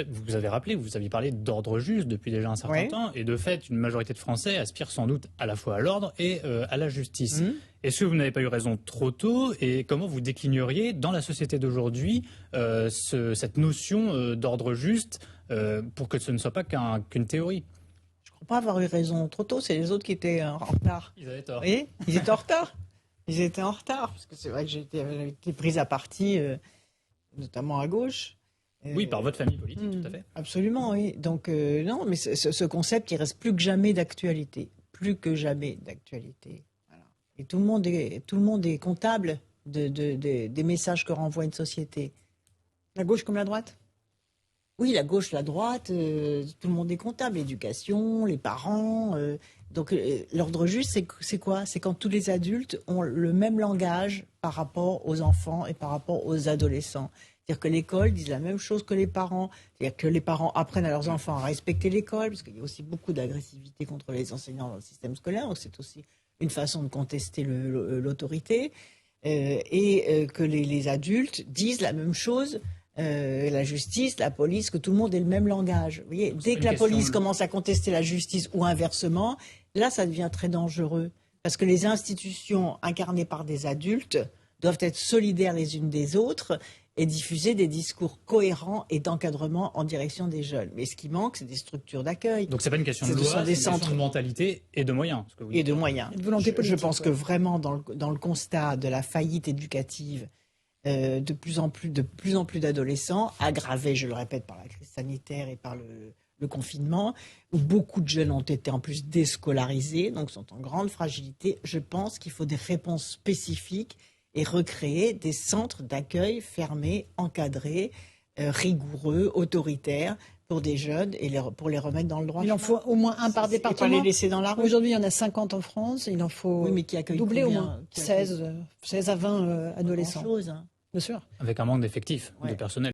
Vous avez rappelé, vous aviez parlé d'ordre juste depuis déjà un certain temps, et de fait, une majorité de Français aspirent sans doute à la fois à l'ordre et à la justice. Est-ce que vous n'avez pas eu raison trop tôt, et comment vous déclineriez dans la société d'aujourd'hui cette notion d'ordre juste pour que ce ne soit pas qu'une théorie? Je ne crois pas avoir eu raison trop tôt, c'est les autres qui étaient en retard. Ils avaient tort. Vous voyez, ils étaient en retard. Ils étaient en retard, parce que c'est vrai que j'ai été prise à partie, notamment à gauche. Oui, par votre famille politique, tout à fait. Absolument, oui. Donc, non, mais ce concept, il reste plus que jamais d'actualité. Plus que jamais d'actualité. Voilà. Et tout le monde est comptable des messages que renvoie une société. La gauche comme la droite? Oui, la gauche, la droite, tout le monde est comptable. L'éducation, les parents. Donc, l'ordre juste, c'est quoi? C'est quand tous les adultes ont le même langage par rapport aux enfants et par rapport aux adolescents. C'est-à-dire que l'école dise la même chose que les parents. C'est-à-dire que les parents apprennent à leurs enfants à respecter l'école, parce qu'il y a aussi beaucoup d'agressivité contre les enseignants dans le système scolaire. Donc c'est aussi une façon de contester l'autorité. Que les adultes disent la même chose, la justice, la police, que tout le monde ait le même langage. Vous voyez, dès que la police commence à contester la justice ou inversement, là, ça devient très dangereux. Parce que les institutions incarnées par des adultes doivent être solidaires les unes des autres et diffuser des discours cohérents et d'encadrement en direction des jeunes. Mais ce qui manque, c'est des structures d'accueil. Donc c'est pas une question de loi, c'est une question de mentalité et de moyens. Et de moyens. Et de volonté politique. Je pense que vraiment, dans le constat de la faillite éducative, de plus en plus d'adolescents, aggravés, je le répète, par la crise sanitaire et par le confinement, où beaucoup de jeunes ont été en plus déscolarisés, donc sont en grande fragilité, je pense qu'il faut des réponses spécifiques et recréer des centres d'accueil fermés, encadrés, rigoureux, autoritaires pour des jeunes et pour les remettre dans le droit. Il en faut au moins un par département. Et pas les laisser dans la rue. Aujourd'hui, il y en a 50 en France. Il en faut doubler au moins 16 à 20 adolescents. Chose, hein. Bien sûr. Avec un manque d'effectifs, de personnel.